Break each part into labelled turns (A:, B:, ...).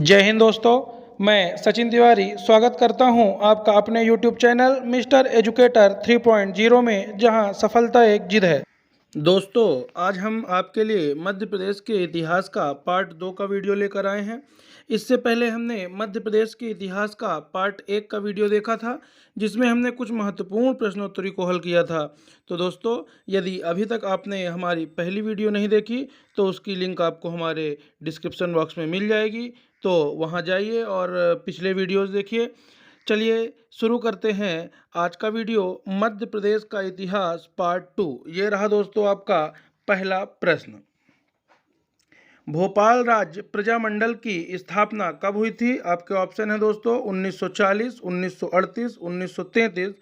A: जय हिंद दोस्तों, मैं सचिन तिवारी स्वागत करता हूं आपका अपने YouTube चैनल मिस्टर एजुकेटर 3.0 में, जहां सफलता एक जिद है। दोस्तों, आज हम आपके लिए मध्य प्रदेश के इतिहास का पार्ट 2 का वीडियो लेकर आए हैं। इससे पहले हमने मध्य प्रदेश के इतिहास का पार्ट 1 का वीडियो देखा था, जिसमें हमने कुछ महत्वपूर्ण प्रश्नोत्तरी को हल किया था। तो दोस्तों, यदि अभी तक आपने हमारी पहली वीडियो नहीं देखी तो उसकी लिंक आपको हमारे डिस्क्रिप्शन बॉक्स में मिल जाएगी, तो वहां जाइए और पिछले वीडियोस देखिए। चलिए शुरू करते हैं आज का वीडियो। मध्य प्रदेश का इतिहास पार्ट 2। ये रहा दोस्तों आपका पहला प्रश्न। भोपाल राज्य प्रजामंडल की स्थापना कब हुई थी? आपके ऑप्शन है दोस्तों 1940, 1938, 1933।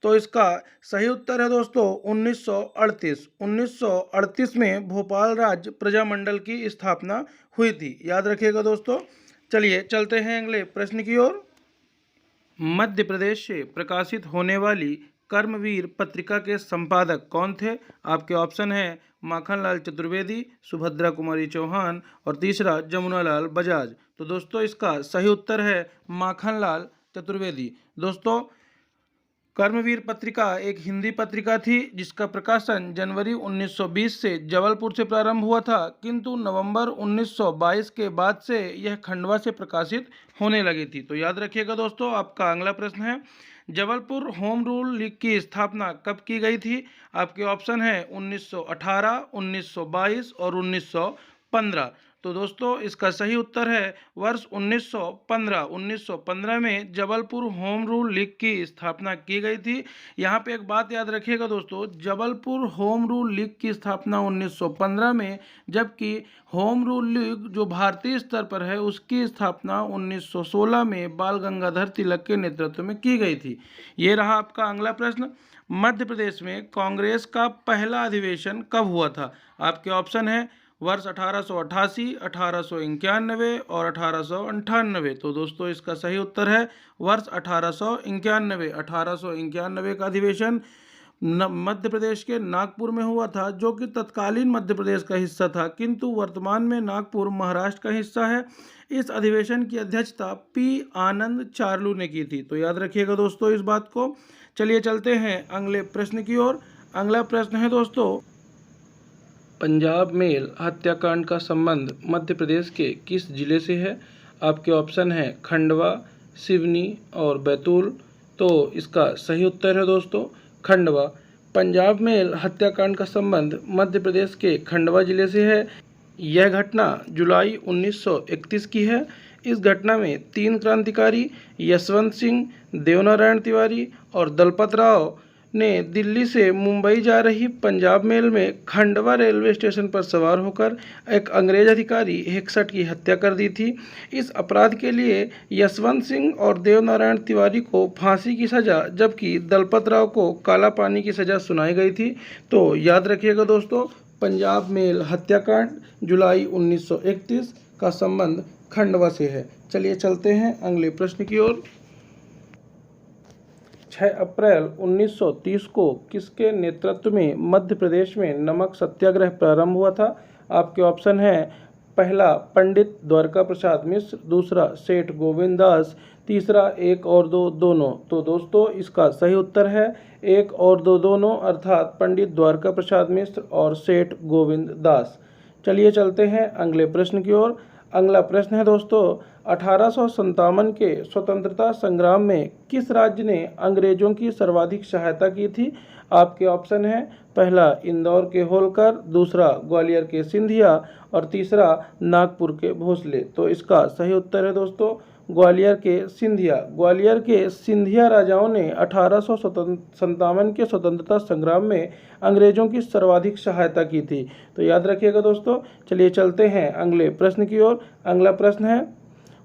A: तो इसका सही उत्तर है दोस्तों 1938। 1938 में भोपाल राज्य प्रजामंडल की स्थापना हुई थी, याद रखिएगा दोस्तों। चलिए चलते हैं अगले प्रश्न की ओर। मध्य प्रदेश से प्रकाशित होने वाली कर्मवीर पत्रिका के संपादक कौन थे? आपके ऑप्शन है माखनलाल चतुर्वेदी, सुभद्रा कुमारी चौहान और तीसरा जमुनालाल बजाज। तो दोस्तों इसका सही उत्तर है माखनलाल चतुर्वेदी। दोस्तों, कर्मवीर पत्रिका एक हिंदी पत्रिका थी जिसका प्रकाशन जनवरी 1920 से जबलपुर से प्रारंभ हुआ था, किंतु नवंबर 1922 के बाद से यह खंडवा से प्रकाशित होने लगी थी। तो याद रखिएगा दोस्तों। आपका अगला प्रश्न है, जबलपुर होम रूल लीग की स्थापना कब की गई थी? आपके ऑप्शन है 1918, 1922 और 1915। तो दोस्तों इसका सही उत्तर है वर्ष 1915। 1915 में जबलपुर होम रूल लीग की स्थापना की गई थी। यहाँ पे एक बात याद रखिएगा दोस्तों, जबलपुर होम रूल लीग की स्थापना 1915 में, जबकि होम रूल लीग जो भारतीय स्तर पर है उसकी स्थापना 1916 में बाल गंगाधर तिलक के नेतृत्व में की गई थी। ये रहा आपका अगला प्रश्न। मध्य प्रदेश में कांग्रेस का पहला अधिवेशन कब हुआ था? आपके ऑप्शन है वर्ष 1888, 1891 और 1898। तो दोस्तों इसका सही उत्तर है वर्ष 1891। 1891 का अधिवेशन मध्य प्रदेश के नागपुर में हुआ था, जो कि तत्कालीन मध्य प्रदेश का हिस्सा था, किंतु वर्तमान में नागपुर महाराष्ट्र का हिस्सा है। इस अधिवेशन की अध्यक्षता पी आनंद चार्लू ने की थी। तो याद रखिएगा दोस्तों इस बात को। चलिए चलते हैं अगले प्रश्न की ओर। अगला प्रश्न है दोस्तों, पंजाब मेल हत्याकांड का संबंध मध्य प्रदेश के किस जिले से है? आपके ऑप्शन है खंडवा, सिवनी और बैतूल। तो इसका सही उत्तर है दोस्तों खंडवा। पंजाब मेल हत्याकांड का संबंध मध्य प्रदेश के खंडवा जिले से है। यह घटना जुलाई 1931 की है। इस घटना में 3 क्रांतिकारी यशवंत सिंह, देवनारायण तिवारी और दलपत राव ने दिल्ली से मुंबई जा रही पंजाब मेल में खंडवा रेलवे स्टेशन पर सवार होकर एक अंग्रेज अधिकारी हेक्सट की हत्या कर दी थी। इस अपराध के लिए यशवंत सिंह और देवनारायण तिवारी को फांसी की सज़ा, जबकि दलपत राव को काला पानी की सज़ा सुनाई गई थी। तो याद रखिएगा दोस्तों, पंजाब मेल हत्याकांड जुलाई 1931 का संबंध खंडवा से है। चलिए चलते हैं अगले प्रश्न की ओर। 6 अप्रैल 1930 को किसके नेतृत्व में मध्य प्रदेश में नमक सत्याग्रह प्रारंभ हुआ था? आपके ऑप्शन है पहला पंडित द्वारका प्रसाद मिश्र, दूसरा सेठ गोविंद दास, तीसरा 1 और 2 दोनों। तो दोस्तों इसका सही उत्तर है 1 और 2 दोनों, अर्थात पंडित द्वारका प्रसाद मिश्र और सेठ गोविंद दास। चलिए चलते हैं अगले प्रश्न की ओर। अगला प्रश्न है दोस्तों, 1857 के स्वतंत्रता संग्राम में किस राज्य ने अंग्रेजों की सर्वाधिक सहायता की थी? आपके ऑप्शन है पहला इंदौर के होलकर, दूसरा ग्वालियर के सिंधिया और तीसरा नागपुर के भोसले। तो इसका सही उत्तर है दोस्तों ग्वालियर के सिंधिया। ग्वालियर के सिंधिया राजाओं ने 1857 के स्वतंत्रता संग्राम में अंग्रेजों की सर्वाधिक सहायता की थी। तो याद रखिएगा दोस्तों। चलिए चलते हैं अगले प्रश्न की ओर। अगला प्रश्न है,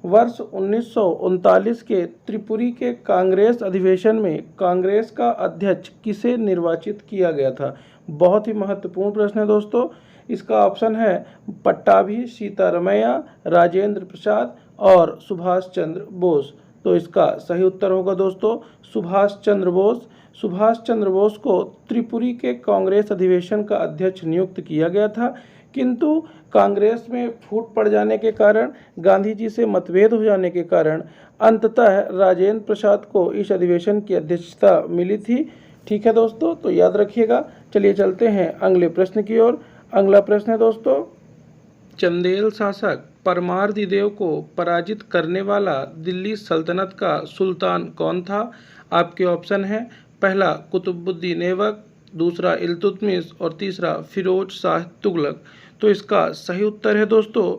A: वर्ष 1939 के त्रिपुरी के कांग्रेस अधिवेशन में कांग्रेस का अध्यक्ष किसे निर्वाचित किया गया था? बहुत ही महत्वपूर्ण प्रश्न है दोस्तों। इसका ऑप्शन है पट्टाभी सीतारमैया, राजेंद्र प्रसाद और सुभाष चंद्र बोस। तो इसका सही उत्तर होगा दोस्तों सुभाष चंद्र बोस। सुभाष चंद्र बोस को त्रिपुरी के कांग्रेस अधिवेशन का अध्यक्ष नियुक्त किया गया था, किंतु कांग्रेस में फूट पड़ जाने के कारण, गांधी जी से मतभेद हो जाने के कारण अंततः राजेंद्र प्रसाद को इस अधिवेशन की अध्यक्षता मिली थी। ठीक है दोस्तों, तो याद रखिएगा। चलिए चलते हैं अगले प्रश्न की ओर। अगला प्रश्न है दोस्तों, चंदेल शासक परमार्दिदेव को पराजित करने वाला दिल्ली सल्तनत का सुल्तान कौन था? आपके ऑप्शन है, पहला कुतुबुद्दीन ऐबक, दूसरा इल्तुतमिश और तीसरा फिरोज शाह तुगलक। तो इसका सही उत्तर है दोस्तों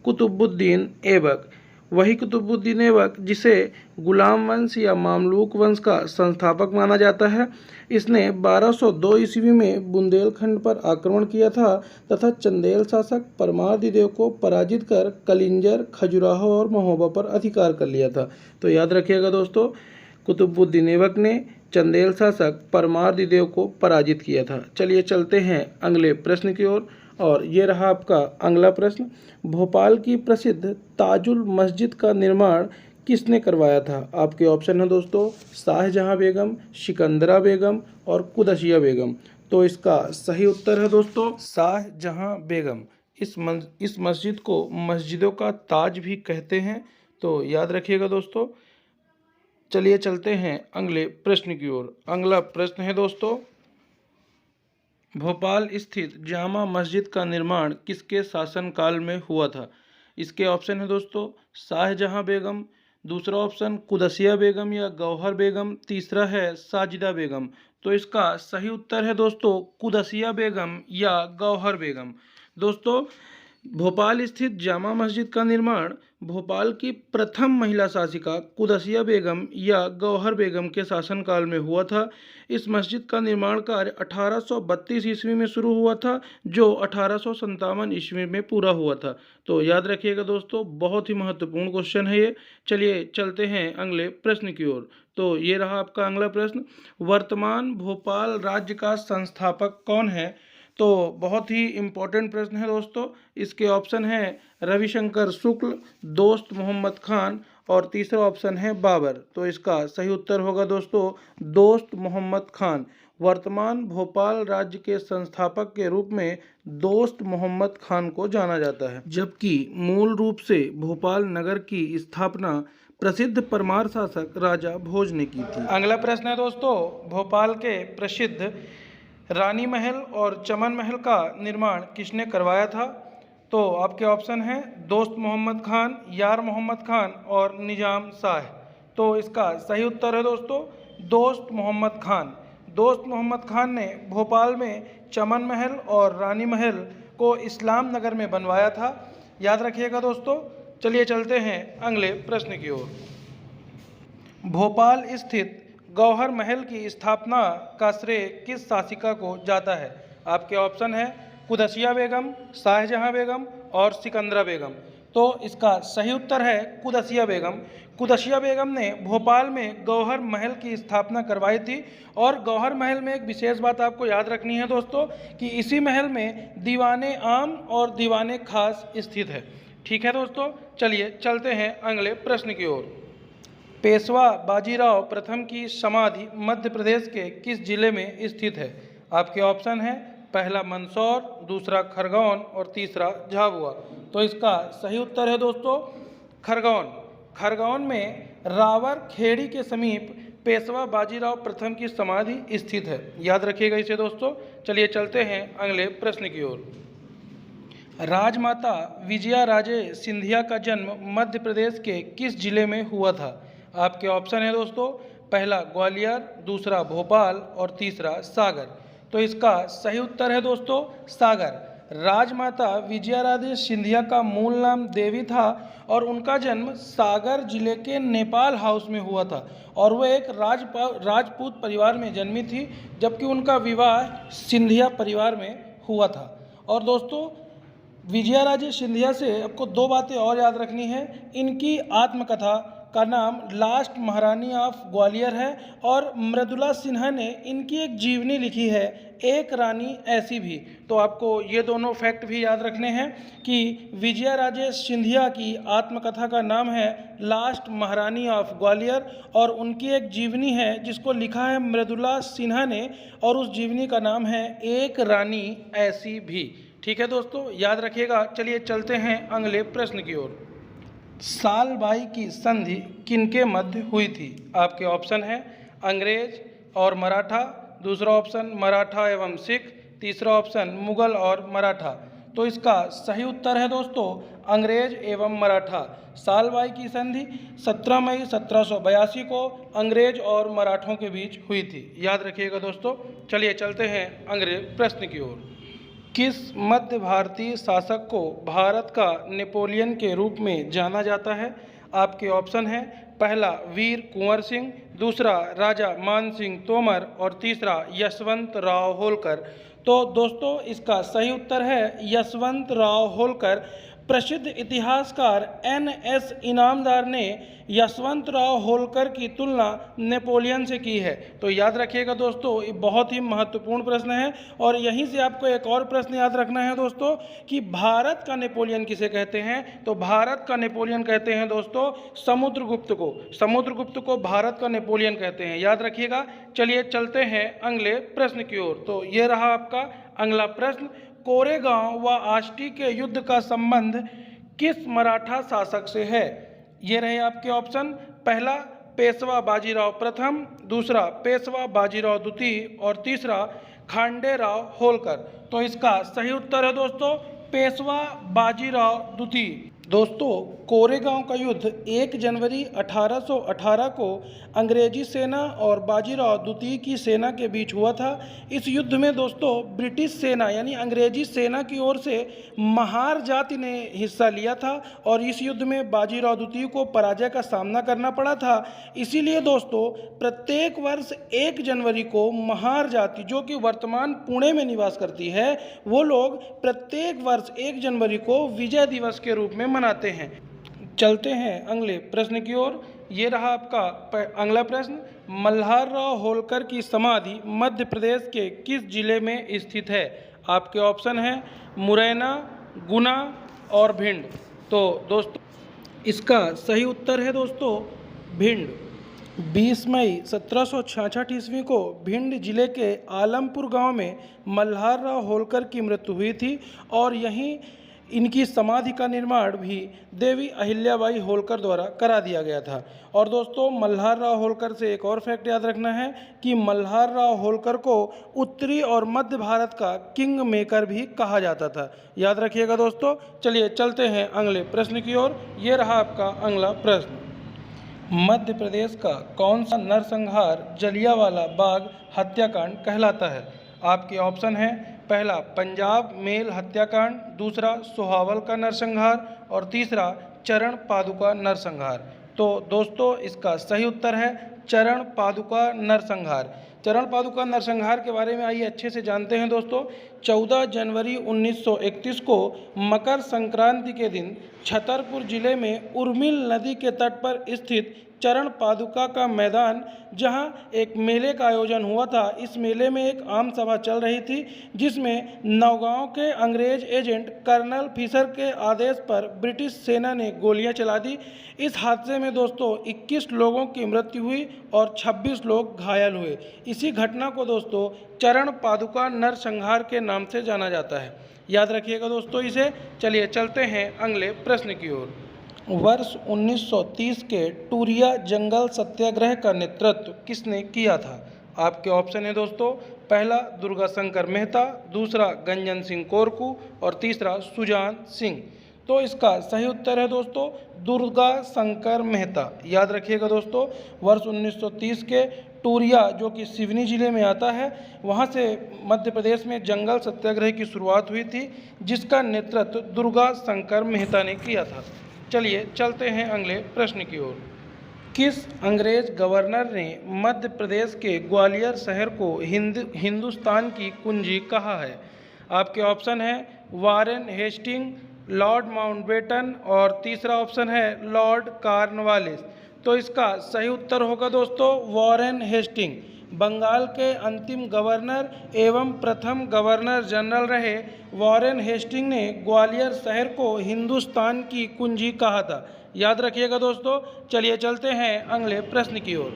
A: कुतुबुद्दीन ऐबक। वही कुतुबुद्दीन ऐबक जिसे गुलाम वंश या मामलूक वंश का संस्थापक माना जाता है। इसने 1202 ईस्वी में बुंदेलखंड पर आक्रमण किया था तथा चंदेल शासक परमार्दिदेव को पराजित कर कलिंजर, खजुराहो और महोबा पर अधिकार कर लिया था। तो याद रखिएगा दोस्तों, कुतुबुद्दीन ऐबक ने चंदेल शासक परमार्दिदेव को पराजित किया था। चलिए चलते हैं अगले प्रश्न की ओर, और ये रहा आपका अगला प्रश्न। भोपाल की प्रसिद्ध ताजुल मस्जिद का निर्माण किसने करवाया था? आपके ऑप्शन है दोस्तों, शाहजहां बेगम, सिकंदरा बेगम और कुदसिया बेगम। तो इसका सही उत्तर है दोस्तों शाहजहां बेगम। इस मस्जिद को मस्जिदों का ताज भी कहते हैं, तो याद रखिएगा दोस्तों। चलिए चलते हैं अगले प्रश्न की ओर। अगला प्रश्न है दोस्तों, भोपाल स्थित जामा मस्जिद का निर्माण किसके शासनकाल में हुआ था? इसके ऑप्शन है दोस्तों, शाहजहां बेगम, दूसरा ऑप्शन कुदसिया बेगम या गौहर बेगम, तीसरा है साजिदा बेगम। तो इसका सही उत्तर है दोस्तों कुदसिया बेगम या गौहर बेगम। दोस्तों, भोपाल स्थित जामा मस्जिद का निर्माण भोपाल की प्रथम महिला शासिका कुदसिया बेगम या गौहर बेगम के शासनकाल में हुआ था। इस मस्जिद का निर्माण कार्य 1832 ईस्वी में शुरू हुआ था, जो 1857 ईस्वी में पूरा हुआ था। तो याद रखिएगा दोस्तों, बहुत ही महत्वपूर्ण क्वेश्चन है ये। चलिए चलते हैं अगले प्रश्न की ओर। तो ये रहा आपका अगला प्रश्न, वर्तमान भोपाल राज्य का संस्थापक कौन है? तो बहुत ही इम्पोर्टेंट प्रश्न है दोस्तों। इसके ऑप्शन हैं रविशंकर शुक्ल, दोस्त मोहम्मद खान और तीसरा ऑप्शन है बाबर। तो इसका सही उत्तर होगा दोस्तों दोस्त मोहम्मद खान। वर्तमान भोपाल राज्य के संस्थापक के रूप में दोस्त मोहम्मद खान को जाना जाता है, जबकि मूल रूप से भोपाल नगर की स्थापना प्रसिद्ध परमार शासक राजा भोज ने की थी। अगला प्रश्न है दोस्तों, भोपाल के प्रसिद्ध रानी महल और चमन महल का निर्माण किसने करवाया था? तो आपके ऑप्शन हैं दोस्त मोहम्मद खान, यार मोहम्मद खान और निजाम शाह। तो इसका सही उत्तर है दोस्तों दोस्त मोहम्मद खान। दोस्त मोहम्मद खान ने भोपाल में चमन महल और रानी महल को इस्लाम नगर में बनवाया था। याद रखिएगा दोस्तों। चलिए चलते हैं अगले प्रश्न की ओर। भोपाल स्थित गौहर महल की स्थापना का श्रेय किस शासिका को जाता है? आपके ऑप्शन है कुदसिया बेगम, शाहजहां बेगम और सिकंदरा बेगम। तो इसका सही उत्तर है कुदसिया बेगम। कुदसिया बेगम ने भोपाल में गौहर महल की स्थापना करवाई थी। और गौहर महल में एक विशेष बात आपको याद रखनी है दोस्तों कि इसी महल में दीवाने आम और दीवाने खास स्थित है। ठीक है दोस्तों, चलिए चलते हैं अगले प्रश्न की ओर। पेशवा बाजीराव प्रथम की समाधि मध्य प्रदेश के किस जिले में स्थित है? आपके ऑप्शन है पहला मंदसौर, दूसरा खरगोन और तीसरा झाबुआ। तो इसका सही उत्तर है दोस्तों खरगोन। खरगोन में रावर खेड़ी के समीप पेशवा बाजीराव प्रथम की समाधि स्थित है। याद रखिएगा इसे दोस्तों। चलिए चलते हैं अगले प्रश्न की ओर। राजमाता विजया राजे सिंधिया का जन्म मध्य प्रदेश के किस जिले में हुआ था? आपके ऑप्शन है दोस्तों पहला ग्वालियर, दूसरा भोपाल और तीसरा सागर। तो इसका सही उत्तर है दोस्तों सागर। राजमाता विजया राजे सिंधिया का मूल नाम देवी था और उनका जन्म सागर जिले के नेपाल हाउस में हुआ था और वह एक राजपूत परिवार में जन्मी थी, जबकि उनका विवाह सिंधिया परिवार में हुआ था। और दोस्तों विजया राजे सिंधिया से आपको दो बातें और याद रखनी है। इनकी आत्मकथा का नाम लास्ट महारानी ऑफ ग्वालियर है और मृदुला सिन्हा ने इनकी एक जीवनी लिखी है एक रानी ऐसी भी। तो आपको ये दोनों फैक्ट भी याद रखने हैं कि विजया राजे सिंधिया की आत्मकथा का नाम है लास्ट महारानी ऑफ ग्वालियर और उनकी एक जीवनी है जिसको लिखा है मृदुला सिन्हा ने और उस जीवनी का नाम है एक रानी ऐसी भी। ठीक है दोस्तों, याद रखिएगा। चलिए चलते हैं अगले प्रश्न की ओर। सालबाई की संधि किनके मध्य हुई थी? आपके ऑप्शन है अंग्रेज और मराठा, दूसरा ऑप्शन मराठा एवं सिख, तीसरा ऑप्शन मुगल और मराठा। तो इसका सही उत्तर है दोस्तों अंग्रेज एवं मराठा। सालबाई की संधि 17 मई 1782 को अंग्रेज और मराठों के बीच हुई थी। याद रखिएगा दोस्तों। चलिए चलते हैं अगले प्रश्न की ओर। किस मध्य भारतीय शासक को भारत का नेपोलियन के रूप में जाना जाता है? आपके ऑप्शन हैं पहला वीर कुंवर सिंह, दूसरा राजा मान सिंह तोमर और तीसरा यशवंत राव होलकर। तो दोस्तों इसका सही उत्तर है यशवंत राव होलकर। प्रसिद्ध इतिहासकार NS इनामदार ने यशवंत राव होलकर की तुलना नेपोलियन से की है। तो याद रखिएगा दोस्तों, ये बहुत ही महत्वपूर्ण प्रश्न है। और यहीं से आपको एक और प्रश्न याद रखना है दोस्तों कि भारत का नेपोलियन किसे कहते हैं? तो भारत का नेपोलियन कहते हैं दोस्तों समुद्रगुप्त को। समुद्रगुप्त को भारत का नेपोलियन कहते हैं, याद रखिएगा। चलिए चलते हैं अगले प्रश्न की ओर। तो ये रहा आपका अगला प्रश्न। कोरेगांव व आष्टी के युद्ध का संबंध किस मराठा शासक से है? ये रहे आपके ऑप्शन। पहला पेशवा बाजीराव प्रथम, दूसरा पेशवा बाजीराव द्वितीय और तीसरा खांडेराव होलकर। तो इसका सही उत्तर है दोस्तों पेशवा बाजीराव द्वितीय। दोस्तों कोरेगांव का युद्ध 1 जनवरी 1818 को अंग्रेजी सेना और बाजीराव द्वितीय की सेना के बीच हुआ था। इस युद्ध में दोस्तों ब्रिटिश सेना यानी अंग्रेजी सेना की ओर से महार जाति ने हिस्सा लिया था और इस युद्ध में बाजीराव द्वितीय को पराजय का सामना करना पड़ा था। इसीलिए दोस्तों प्रत्येक वर्ष 1 जनवरी को महार जाति जो कि वर्तमान पुणे में निवास करती है, वो लोग प्रत्येक वर्ष 1 जनवरी को विजय दिवस के रूप में मनाते हैं। चलते हैं अगले प्रश्न की ओर। ये रहा आपका अगला प्रश्न। मल्हारराव होलकर की समाधि मध्य प्रदेश के किस जिले में स्थित है? आपके ऑप्शन हैं मुरैना, गुना और भिंड। तो दोस्तों इसका सही उत्तर है दोस्तों भिंड। 20 मई 1766 ईस्वी को भिंड जिले के आलमपुर गांव में मल्हारराव होलकर की मृत्यु हुई थी और यहीं इनकी समाधि का निर्माण भी देवी अहिल्याबाई होलकर द्वारा करा दिया गया था। और दोस्तों मल्हारराव होलकर से एक और फैक्ट याद रखना है कि मल्हारराव होलकर को उत्तरी और मध्य भारत का किंग मेकर भी कहा जाता था। याद रखिएगा दोस्तों। चलिए चलते हैं अगले प्रश्न की ओर। ये रहा आपका अगला प्रश्न। मध्य प्रदेश का कौन सा नरसंहार जलियांवाला बाग हत्याकांड कहलाता है? आपके ऑप्शन हैं पहला पंजाब मेल हत्याकांड, दूसरा सोहावल का नरसंहार और तीसरा चरण पादुका नरसंहार। तो दोस्तों इसका सही उत्तर है चरण पादुका नरसंहार। चरण पादुका नरसंहार के बारे में आइए अच्छे से जानते हैं दोस्तों। 14 जनवरी 1931 को मकर संक्रांति के दिन छतरपुर जिले में उर्मिल नदी के तट पर स्थित चरण पादुका का मैदान, जहां एक मेले का आयोजन हुआ था, इस मेले में एक आम सभा चल रही थी जिसमें नौगांव के अंग्रेज एजेंट कर्नल फिशर के आदेश पर ब्रिटिश सेना ने गोलियां चला दी। इस हादसे में दोस्तों 21 लोगों की मृत्यु हुई और 26 लोग घायल हुए। इसी घटना को दोस्तों चरण पादुका नरसंहार के नाम से जाना जाता है। याद रखिएगा दोस्तों इसे। चलिए चलते हैं अगले प्रश्न की ओर। वर्ष 1930 के टूरिया जंगल सत्याग्रह का नेतृत्व किसने किया था? आपके ऑप्शन है दोस्तों पहला दुर्गा शंकर मेहता, दूसरा गंजन सिंह कोरकू और तीसरा सुजान सिंह। तो इसका सही उत्तर है दोस्तों दुर्गा शंकर मेहता। याद रखिएगा दोस्तों। वर्ष 1930 के टूरिया जो कि सिवनी जिले में आता है, वहाँ से मध्य प्रदेश में जंगल सत्याग्रह की शुरुआत हुई थी जिसका नेतृत्व दुर्गा शंकर मेहता ने किया था। चलिए चलते हैं अगले प्रश्न की ओर। किस अंग्रेज गवर्नर ने मध्य प्रदेश के ग्वालियर शहर को हिंदुस्तान की कुंजी कहा है? आपके ऑप्शन है वारेन हेस्टिंग, लॉर्ड माउंटबेटन और तीसरा ऑप्शन है लॉर्ड कॉर्नवालिस। तो इसका सही उत्तर होगा दोस्तों वारेन हेस्टिंग। बंगाल के अंतिम गवर्नर एवं प्रथम गवर्नर जनरल रहे वारेन हेस्टिंग ने ग्वालियर शहर को हिंदुस्तान की कुंजी कहा था। याद रखिएगा दोस्तों। चलिए चलते हैं अगले प्रश्न की ओर।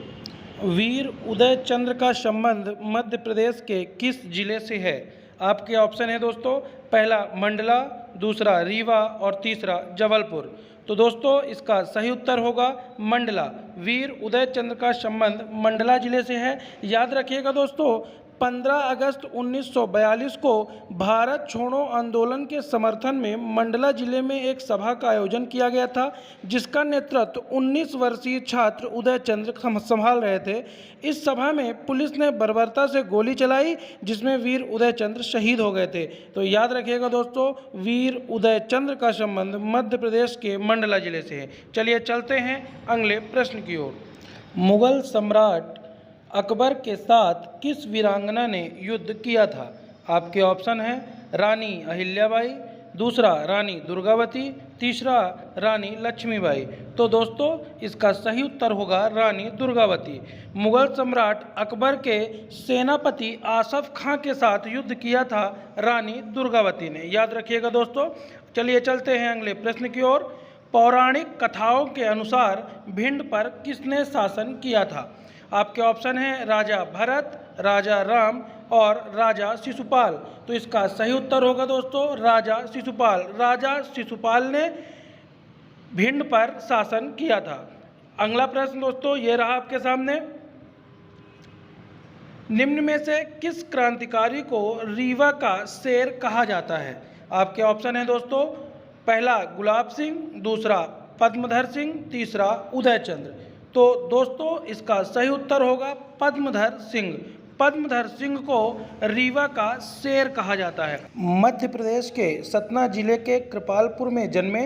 A: वीर उदय चंद्र का संबंध मध्य प्रदेश के किस जिले से है? आपके ऑप्शन है दोस्तों, पहला मंडला, दूसरा रीवा और तीसरा जबलपुर। तो दोस्तों इसका सही उत्तर होगा मंडला। वीर उदय चंद्र का संबंध मंडला जिले से है। याद रखिएगा दोस्तों, 15 अगस्त 1942 को भारत छोड़ो आंदोलन के समर्थन में मंडला जिले में एक सभा का आयोजन किया गया था, जिसका नेतृत्व 19 वर्षीय छात्र उदय चंद्र संभाल रहे थे। इस सभा में पुलिस ने बर्बरता से गोली चलाई, जिसमें वीर उदय चंद्र शहीद हो गए थे। तो याद रखिएगा दोस्तों, वीर उदय चंद्र का संबंध मध्य प्रदेश के मंडला जिले से है। चलिए चलते हैं अगले प्रश्न की ओर। मुगल सम्राट अकबर के साथ किस वीरांगना ने युद्ध किया था? आपके ऑप्शन हैं, रानी अहिल्याबाई, दूसरा रानी दुर्गावती, तीसरा रानी लक्ष्मीबाई। तो दोस्तों इसका सही उत्तर होगा रानी दुर्गावती। मुगल सम्राट अकबर के सेनापति आसफ खां के साथ युद्ध किया था रानी दुर्गावती ने। याद रखिएगा दोस्तों। चलिए चलते हैं अगले प्रश्न की ओर। पौराणिक कथाओं के अनुसार भिंड पर किसने शासन किया था? आपके ऑप्शन हैं, राजा भरत, राजा राम और राजा शिशुपाल। तो इसका सही उत्तर होगा दोस्तों राजा शिशुपाल। राजा शिशुपाल ने भिंड पर शासन किया था। अगला प्रश्न दोस्तों ये रहा आपके सामने। निम्न में से किस क्रांतिकारी को रीवा का शेर कहा जाता है? आपके ऑप्शन हैं दोस्तों, पहला गुलाब सिंह, दूसरा पद्मधर सिंह, तीसरा उदय चंद्र। तो दोस्तों इसका सही उत्तर होगा पद्मधर सिंह। पद्मधर सिंह को रीवा का शेर कहा जाता है। मध्य प्रदेश के सतना जिले के कृपालपुर में जन्मे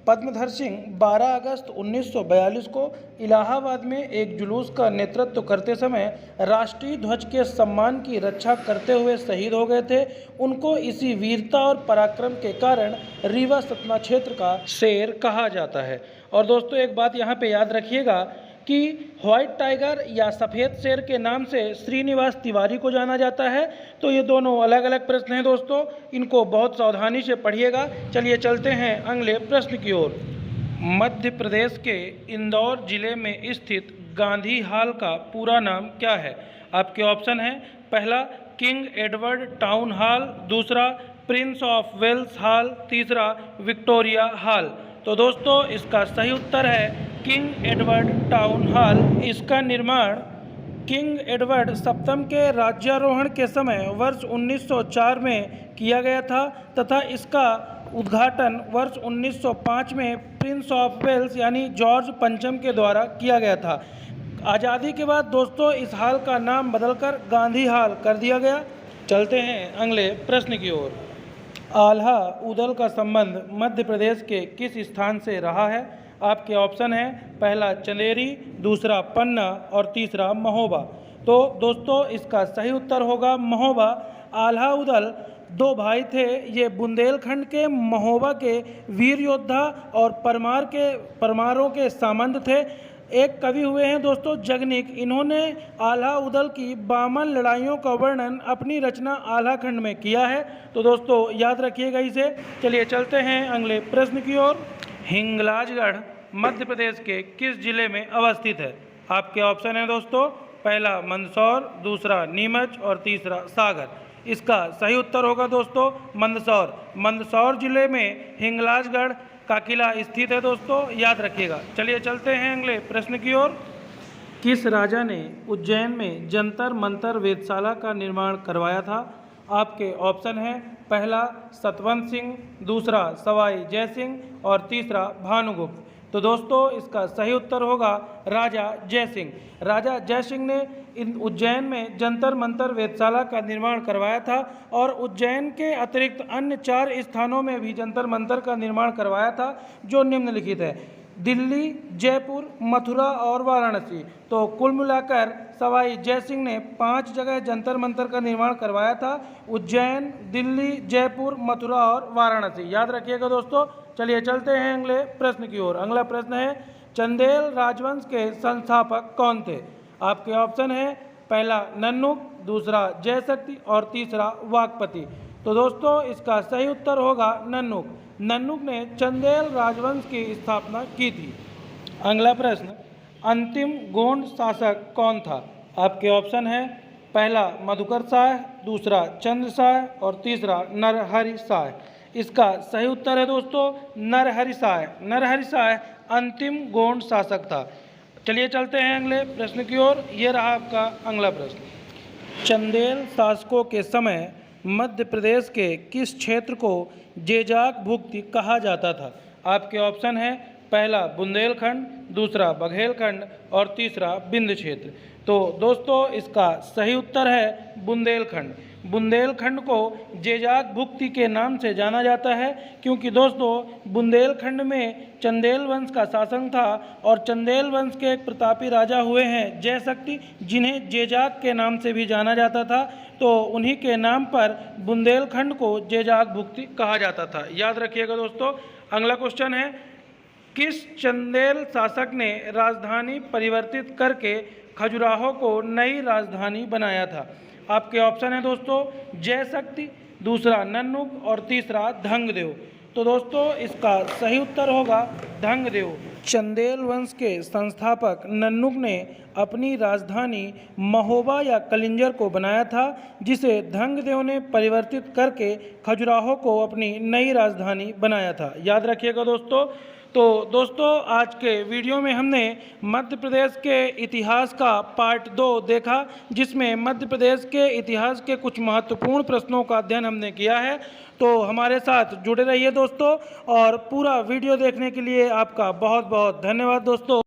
A: पद्मधर सिंह 12 अगस्त 1942 को इलाहाबाद में एक जुलूस का नेतृत्व करते समय राष्ट्रीय ध्वज के सम्मान की रक्षा करते हुए शहीद हो गए थे। उनको इसी वीरता और पराक्रम के कारण रीवा सतना क्षेत्र का शेर कहा जाता है। और दोस्तों एक बात यहाँ पे याद रखिएगा कि व्हाइट टाइगर या सफ़ेद शेर के नाम से श्रीनिवास तिवारी को जाना जाता है। तो ये दोनों अलग अलग प्रश्न हैं दोस्तों, इनको बहुत सावधानी से पढ़िएगा। चलिए चलते हैं अगले प्रश्न की ओर। मध्य प्रदेश के इंदौर जिले में स्थित गांधी हाल का पूरा नाम क्या है? आपके ऑप्शन हैं, पहला किंग एडवर्ड टाउन हाल, दूसरा प्रिंस ऑफ वेल्स हाल, तीसरा विक्टोरिया हाल। तो दोस्तों इसका सही उत्तर है किंग एडवर्ड टाउन हाल। इसका निर्माण किंग एडवर्ड सप्तम के राज्यारोहण के समय वर्ष 1904 में किया गया था तथा इसका उद्घाटन वर्ष 1905 में प्रिंस ऑफ वेल्स यानी जॉर्ज पंचम के द्वारा किया गया था। आज़ादी के बाद दोस्तों इस हाल का नाम बदलकर गांधी हाल कर दिया गया। चलते हैं अगले प्रश्न की ओर। आल्हा उदल का संबंध मध्य प्रदेश के किस स्थान से रहा है? आपके ऑप्शन हैं, पहला चंदेरी, दूसरा पन्ना और तीसरा महोबा। तो दोस्तों इसका सही उत्तर होगा महोबा। आल्हा उदल दो भाई थे। ये बुंदेलखंड के महोबा के वीर योद्धा और परमारों के सामंत थे। एक कवि हुए हैं दोस्तों जगनिक। इन्होंने आल्हा उदल की 52 लड़ाइयों का वर्णन अपनी रचना आल्हा खंड में किया है। तो दोस्तों याद रखिएगा इसे। चलिए चलते हैं अगले प्रश्न की ओर। हिंगलाजगढ़ मध्य प्रदेश के किस जिले में अवस्थित है? आपके ऑप्शन हैं दोस्तों, पहला मंदसौर, दूसरा नीमच और तीसरा सागर। इसका सही उत्तर होगा दोस्तों मंदसौर। मंदसौर जिले में हिंगलाजगढ़ का किला स्थित है दोस्तों, याद रखिएगा। चलिए चलते हैं अगले प्रश्न की ओर। किस राजा ने उज्जैन में जंतर मंतर वेधशाला का निर्माण करवाया था? आपके ऑप्शन हैं, पहला सतवंत सिंह, दूसरा सवाई जयसिंह और तीसरा भानुगुप्त। तो दोस्तों इसका सही उत्तर होगा राजा जयसिंह। राजा जयसिंह ने उज्जैन में जंतर मंतर वेधशाला का निर्माण करवाया था और उज्जैन के अतिरिक्त अन्य 4 स्थानों में भी जंतर मंतर का निर्माण करवाया था, जो निम्नलिखित है, दिल्ली, जयपुर, मथुरा और वाराणसी। तो कुल मिलाकर सवाई जयसिंह ने 5 जगह जंतर मंतर का निर्माण करवाया था, उज्जैन, दिल्ली, जयपुर, मथुरा और वाराणसी। याद रखिएगा दोस्तों। चलिए चलते हैं अगले प्रश्न की ओर। अगला प्रश्न है, चंदेल राजवंश के संस्थापक कौन थे? आपके ऑप्शन है, पहला नन्नुक, दूसरा जयशक्ति और तीसरा वाकपति। तो दोस्तों इसका सही उत्तर होगा नन्नुक। नन्नुक ने चंदेल राजवंश की स्थापना की थी। अगला प्रश्न, अंतिम गोंड शासक कौन था? आपके ऑप्शन है, पहला मधुकर साय, दूसरा चंद्र साय और तीसरा नरहरि साय। इसका सही उत्तर है दोस्तों नरहरि साय। नरहरि साय अंतिम गोंड शासक था। चलिए चलते हैं अगले प्रश्न की ओर। ये रहा आपका अगला प्रश्न। चंदेल शासकों के समय मध्य प्रदेश के किस क्षेत्र को जेजाक भुक्ति कहा जाता था? आपके ऑप्शन है पहला बुंदेलखंड, दूसरा बघेलखंड और तीसरा विंध्य क्षेत्र। तो दोस्तों इसका सही उत्तर है बुंदेलखंड। बुंदेलखंड को जेजाक भुक्ति के नाम से जाना जाता है क्योंकि दोस्तों बुंदेलखंड में चंदेल वंश का शासन था और चंदेल वंश के एक प्रतापी राजा हुए हैं जयशक्ति, जिन्हें जेजाक के नाम से भी जाना जाता था। तो उन्हीं के नाम पर बुंदेलखंड को जेजाक भुक्ति कहा जाता था। याद रखिएगा दोस्तों। अगला क्वेश्चन है, किस चंदेल शासक ने राजधानी परिवर्तित करके खजुराहो को नई राजधानी बनाया था? आपके ऑप्शन है दोस्तों जयशक्ति, दूसरा नन्नुक और तीसरा धंगदेव। तो दोस्तों इसका सही उत्तर होगा धंगदेव। चंदेल वंश के संस्थापक नन्नुक ने अपनी राजधानी महोबा या कलिंजर को बनाया था, जिसे धंगदेव ने परिवर्तित करके खजुराहो को अपनी नई राजधानी बनाया था। याद रखिएगा दोस्तों। तो दोस्तों आज के वीडियो में हमने मध्य प्रदेश के इतिहास का पार्ट 2 देखा, जिसमें मध्य प्रदेश के इतिहास के कुछ महत्वपूर्ण प्रश्नों का अध्ययन हमने किया है। तो हमारे साथ जुड़े रहिए दोस्तों, और पूरा वीडियो देखने के लिए आपका बहुत बहुत धन्यवाद दोस्तों।